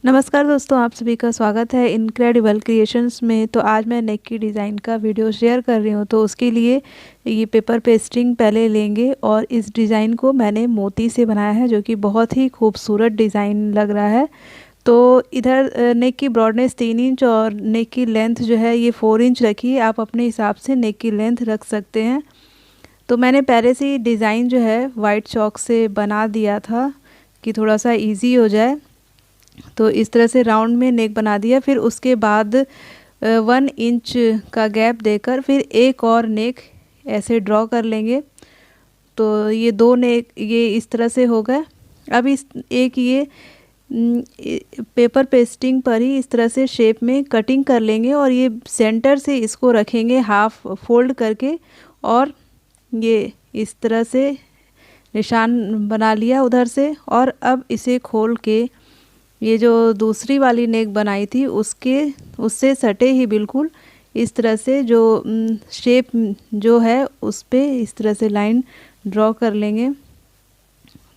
नमस्कार दोस्तों, आप सभी का स्वागत है इनक्रेडिबल क्रिएशंस में। तो आज मैं नेक की डिज़ाइन का वीडियो शेयर कर रही हूँ। तो उसके लिए ये पेपर पेस्टिंग पहले लेंगे और इस डिज़ाइन को मैंने मोती से बनाया है, जो कि बहुत ही खूबसूरत डिज़ाइन लग रहा है। तो इधर नेक की ब्रॉडनेस 3 इंच और नेक की लेंथ जो है ये 4 इंच रखी है। आप अपने हिसाब से नेक की लेंथ रख सकते हैं। तो मैंने पहले से ही डिज़ाइन जो है वाइट चॉक से बना दिया था कि थोड़ा सा ईजी हो जाए। तो इस तरह से राउंड में नेक बना दिया। फिर उसके बाद 1 इंच का गैप देकर फिर एक और नेक ऐसे ड्रॉ कर लेंगे। तो ये 2 नेक ये इस तरह से हो गए। अब इस एक ये पेपर पेस्टिंग पर ही इस तरह से शेप में कटिंग कर लेंगे और ये सेंटर से इसको रखेंगे हाफ फोल्ड करके, और ये इस तरह से निशान बना लिया उधर से। और अब इसे खोल के ये जो दूसरी वाली नेक बनाई थी उससे सटे ही बिल्कुल इस तरह से जो शेप जो है उस पे इस तरह से लाइन ड्रॉ कर लेंगे।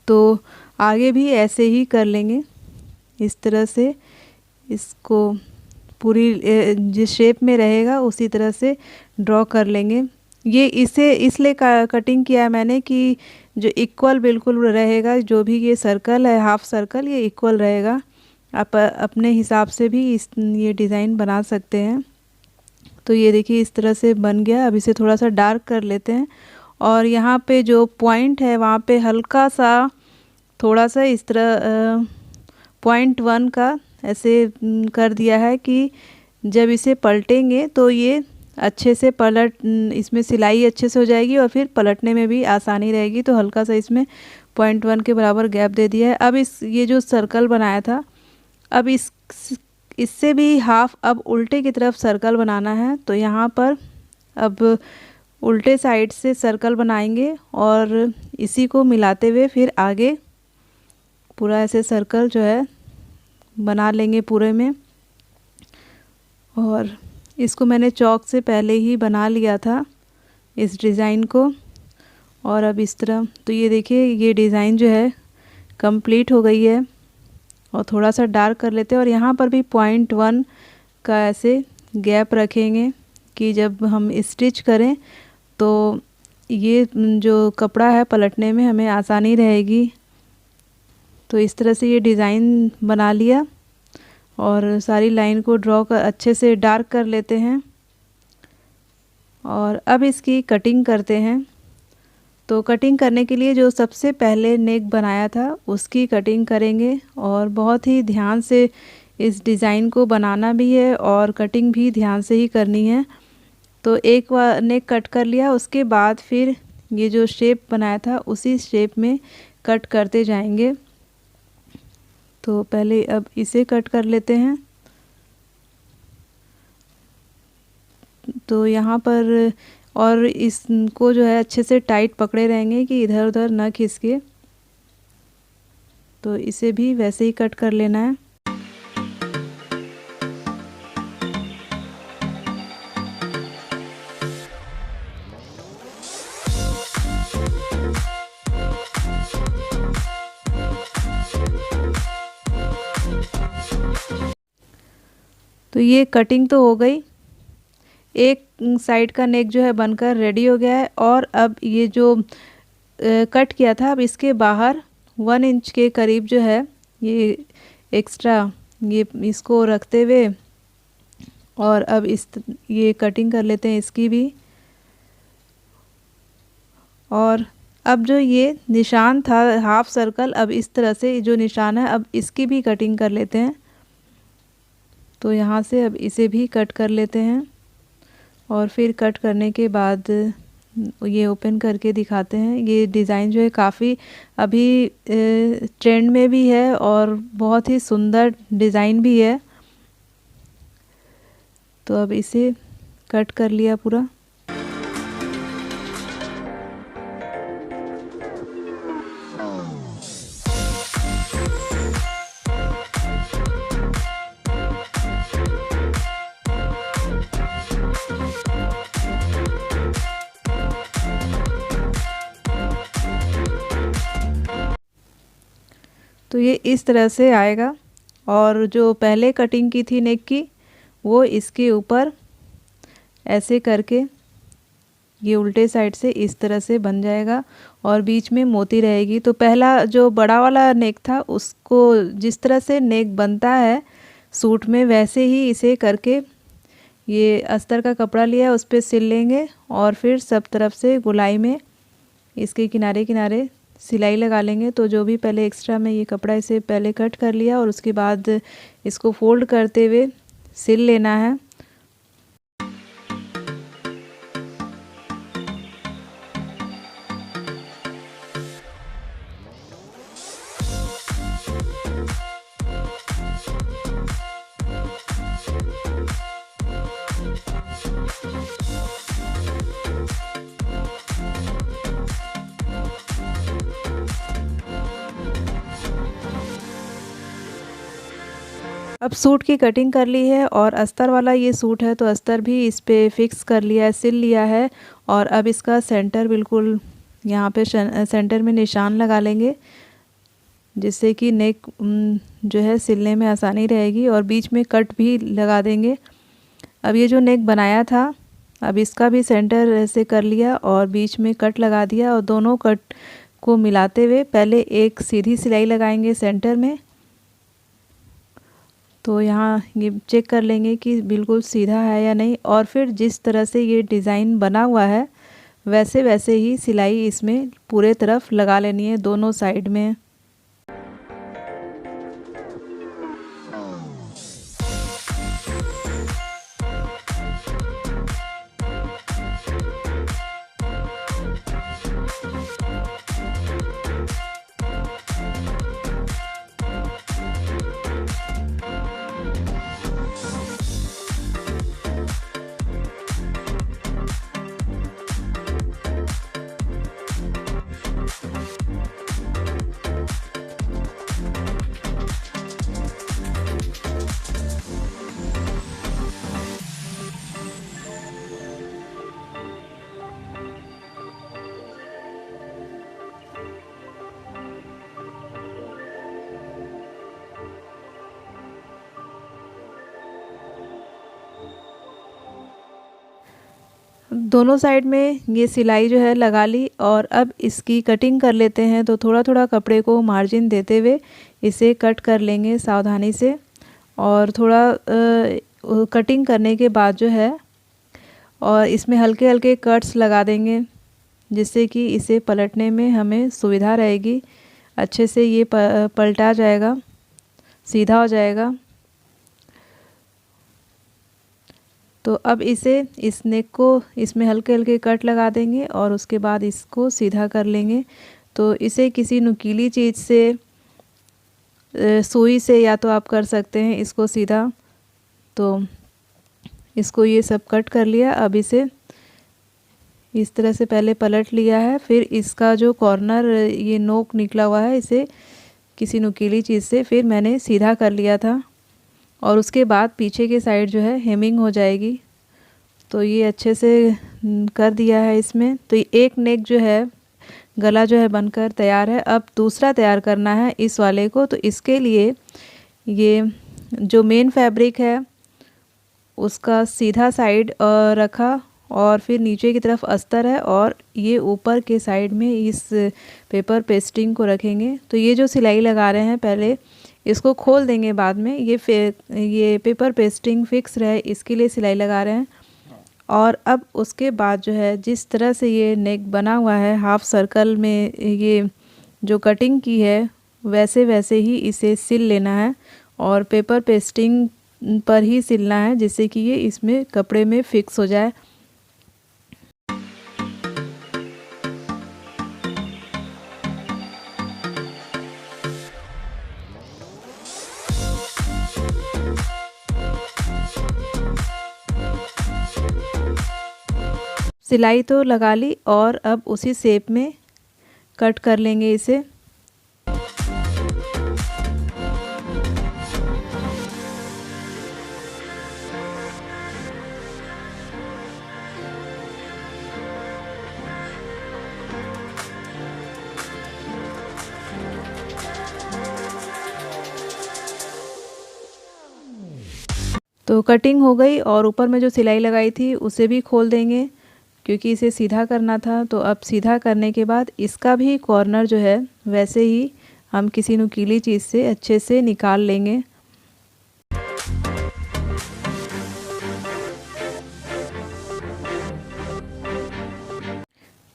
तो आगे भी ऐसे ही कर लेंगे, इस तरह से इसको पूरी जिस शेप में रहेगा उसी तरह से ड्रॉ कर लेंगे। ये इसे इसलिए कटिंग किया है मैंने कि जो इक्वल बिल्कुल रहेगा, जो भी ये सर्कल है हाफ सर्कल ये इक्वल रहेगा। आप अपने हिसाब से भी ये डिज़ाइन बना सकते हैं। तो ये देखिए इस तरह से बन गया। अब इसे थोड़ा सा डार्क कर लेते हैं और यहाँ पे जो पॉइंट है वहाँ पे हल्का सा थोड़ा सा इस तरह 0.1 का ऐसे कर दिया है कि जब इसे पलटेंगे तो ये अच्छे से इसमें सिलाई अच्छे से हो जाएगी और फिर पलटने में भी आसानी रहेगी। तो हल्का सा इसमें 0.1 के बराबर गैप दे दिया है। अब ये जो सर्कल बनाया था, अब इससे भी हाफ अब उल्टे की तरफ सर्कल बनाना है। तो यहाँ पर अब उल्टे साइड से सर्कल बनाएंगे और इसी को मिलाते हुए फिर आगे पूरा ऐसे सर्कल जो है बना लेंगे पूरे में। और इसको मैंने चॉक से पहले ही बना लिया था इस डिज़ाइन को। और अब इस तरह तो ये देखिए ये डिज़ाइन जो है कंप्लीट हो गई है। और थोड़ा सा डार्क कर लेते हैं और यहाँ पर भी 0.1 का ऐसे गैप रखेंगे कि जब हम स्टिच करें तो ये जो कपड़ा है पलटने में हमें आसानी रहेगी। तो इस तरह से ये डिज़ाइन बना लिया और सारी लाइन को ड्रॉ कर अच्छे से डार्क कर लेते हैं। और अब इसकी कटिंग करते हैं। तो कटिंग करने के लिए जो सबसे पहले नेक बनाया था उसकी कटिंग करेंगे और बहुत ही ध्यान से इस डिज़ाइन को बनाना भी है और कटिंग भी ध्यान से ही करनी है। तो एक बार नेक कट कर लिया, उसके बाद फिर ये जो शेप बनाया था उसी शेप में कट करते जाएंगे। तो पहले अब इसे कट कर लेते हैं। तो यहाँ पर और इसको जो है अच्छे से टाइट पकड़े रहेंगे कि इधर उधर ना खिसके। तो इसे भी वैसे ही कट कर लेना है। तो ये कटिंग तो हो गई, एक साइड का नेक जो है बनकर रेडी हो गया है। और अब ये जो कट किया था अब इसके बाहर 1 इंच के करीब जो है ये एक्स्ट्रा ये इसको रखते हुए और अब ये कटिंग कर लेते हैं इसकी भी। और अब जो ये निशान था हाफ सर्कल, अब इस तरह से जो निशान है अब इसकी भी कटिंग कर लेते हैं। तो यहाँ से अब इसे भी कट कर लेते हैं और फिर कट करने के बाद ये ओपन करके दिखाते हैं। ये डिज़ाइन जो है काफ़ी अभी ट्रेंड में भी है और बहुत ही सुंदर डिज़ाइन भी है। तो अब इसे कट कर लिया पूरा। तो ये इस तरह से आएगा और जो पहले कटिंग की थी नेक की वो इसके ऊपर ऐसे करके ये उल्टे साइड से इस तरह से बन जाएगा और बीच में मोती रहेगी। तो पहला जो बड़ा वाला नेक था उसको जिस तरह से नेक बनता है सूट में वैसे ही इसे करके ये अस्तर का कपड़ा लिया उस पर सिल लेंगे और फिर सब तरफ से गोलाई में इसके किनारे किनारे सिलाई लगा लेंगे। तो जो भी पहले एक्स्ट्रा में ये कपड़ा इसे पहले कट कर लिया और उसके बाद इसको फोल्ड करते हुए सिल लेना है। अब सूट की कटिंग कर ली है और अस्तर वाला ये सूट है तो अस्तर भी इस पे फिक्स कर लिया है, सिल लिया है। और अब इसका सेंटर बिल्कुल यहाँ पे सेंटर में निशान लगा लेंगे जिससे कि नेक जो है सिलने में आसानी रहेगी और बीच में कट भी लगा देंगे। अब ये जो नेक बनाया था अब इसका भी सेंटर ऐसे कर लिया और बीच में कट लगा दिया और दोनों कट को मिलाते हुए पहले एक सीधी सिलाई लगाएंगे सेंटर में। तो यहाँ ये चेक कर लेंगे कि बिल्कुल सीधा है या नहीं और फिर जिस तरह से ये डिज़ाइन बना हुआ है वैसे वैसे ही सिलाई इसमें पूरे तरफ लगा लेनी है दोनों साइड में। दोनों साइड में ये सिलाई जो है लगा ली और अब इसकी कटिंग कर लेते हैं। तो थोड़ा थोड़ा कपड़े को मार्जिन देते हुए इसे कट कर लेंगे सावधानी से और थोड़ा कटिंग करने के बाद जो है और इसमें हल्के हल्के कट्स लगा देंगे जिससे कि इसे पलटने में हमें सुविधा रहेगी, अच्छे से ये पलटा जाएगा, सीधा हो जाएगा। तो अब इस नेक को इसमें हल्के हल्के कट लगा देंगे और उसके बाद इसको सीधा कर लेंगे। तो इसे किसी नुकीली चीज़ से सुई से या तो आप कर सकते हैं इसको सीधा। तो इसको ये सब कट कर लिया। अब इसे इस तरह से पहले पलट लिया है, फिर इसका जो कॉर्नर ये नोक निकला हुआ है इसे किसी नुकीली चीज़ से फिर मैंने सीधा कर लिया था और उसके बाद पीछे के साइड जो है हेमिंग हो जाएगी। तो ये अच्छे से कर दिया है इसमें। तो एक नेक जो है गला जो है बनकर तैयार है। अब दूसरा तैयार करना है इस वाले को। तो इसके लिए ये जो मेन फैब्रिक है उसका सीधा साइड रखा और फिर नीचे की तरफ अस्तर है और ये ऊपर के साइड में इस पेपर पेस्टिंग को रखेंगे। तो ये जो सिलाई लगा रहे हैं पहले इसको खोल देंगे बाद में। ये पेपर पेस्टिंग फिक्स रहे इसके लिए सिलाई लगा रहे हैं। और अब उसके बाद जो है जिस तरह से ये नेक बना हुआ है हाफ सर्कल में ये जो कटिंग की है वैसे वैसे ही इसे सिल लेना है और पेपर पेस्टिंग पर ही सिलना है जिससे कि ये इसमें कपड़े में फिक्स हो जाए। सिलाई तो लगा ली और अब उसी शेप में कट कर लेंगे इसे। तो कटिंग हो गई और ऊपर में जो सिलाई लगाई थी उसे भी खोल देंगे, क्योंकि इसे सीधा करना था। तो अब सीधा करने के बाद इसका भी कॉर्नर जो है वैसे ही हम किसी नुकीली चीज़ से अच्छे से निकाल लेंगे।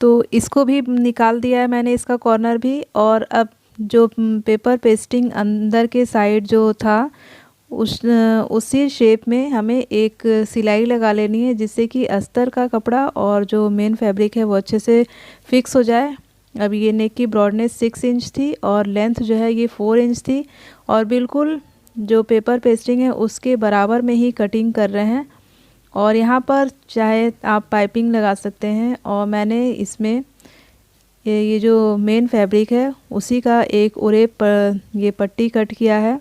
तो इसको भी निकाल दिया है मैंने, इसका कॉर्नर भी। और अब जो पेपर पेस्टिंग अंदर के साइड जो था उसी शेप में हमें एक सिलाई लगा लेनी है, जिससे कि अस्तर का कपड़ा और जो मेन फैब्रिक है वो अच्छे से फिक्स हो जाए। अब ये नेक की ब्रॉडनेस 6 इंच थी और लेंथ जो है ये 4 इंच थी, और बिल्कुल जो पेपर पेस्टिंग है उसके बराबर में ही कटिंग कर रहे हैं। और यहाँ पर चाहे आप पाइपिंग लगा सकते हैं, और मैंने इसमें ये जो मेन फैब्रिक है उसी का एक उरे पर ये पट्टी कट किया है।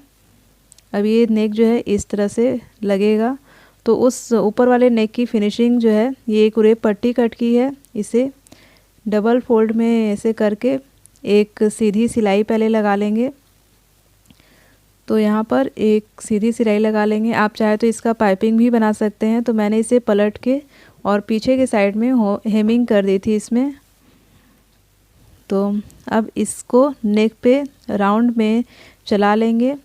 अब ये नेक जो है इस तरह से लगेगा। तो उस ऊपर वाले नेक की फिनिशिंग जो है ये एक उरे पट्टी कट की है, इसे डबल फोल्ड में ऐसे करके एक सीधी सिलाई पहले लगा लेंगे। तो यहाँ पर एक सीधी सिलाई लगा लेंगे। आप चाहे तो इसका पाइपिंग भी बना सकते हैं। तो मैंने इसे पलट के और पीछे के साइड में हेमिंग कर दी थी इसमें। तो अब इसको नेक पे राउंड में चला लेंगे।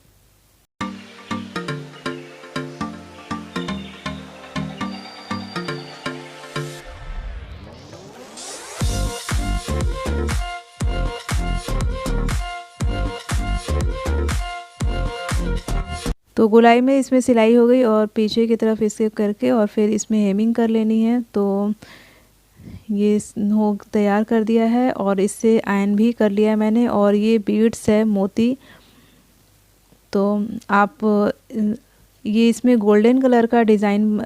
तो गोलाई में इसमें सिलाई हो गई और पीछे की तरफ इसे करके और फिर इसमें हेमिंग कर लेनी है। तो ये हो तैयार कर दिया है और इससे आयन भी कर लिया है मैंने। और ये बीड्स है मोती। तो आप ये इसमें गोल्डन कलर का डिज़ाइन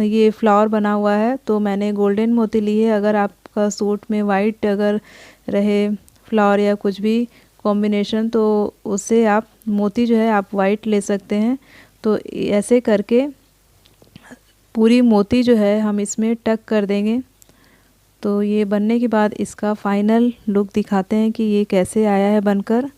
ये फ्लावर बना हुआ है, तो मैंने गोल्डन मोती ली है। अगर आपका सूट में वाइट अगर रहे फ्लावर या कुछ भी कॉम्बिनेशन, तो उससे आप मोती जो है आप वाइट ले सकते हैं। तो ऐसे करके पूरी मोती जो है हम इसमें टक कर देंगे। तो ये बनने के बाद इसका फाइनल लुक दिखाते हैं कि ये कैसे आया है बनकर।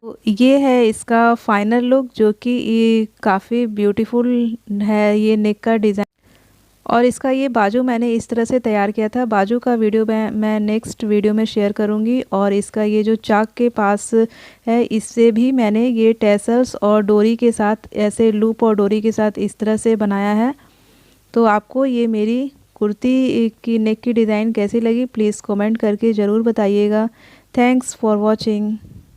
तो ये है इसका फाइनल लुक, जो कि ये काफ़ी ब्यूटीफुल है ये नेक का डिज़ाइन। और इसका ये बाजू मैंने इस तरह से तैयार किया था। बाजू का वीडियो मैं नेक्स्ट वीडियो में शेयर करूँगी। और इसका ये जो चाक के पास है, इससे भी मैंने ये टैसल्स और डोरी के साथ ऐसे लूप और डोरी के साथ इस तरह से बनाया है। तो आपको ये मेरी कुर्ती की नेक की डिज़ाइन कैसी लगी, प्लीज़ कमेंट करके ज़रूर बताइएगा। Thanks for watching.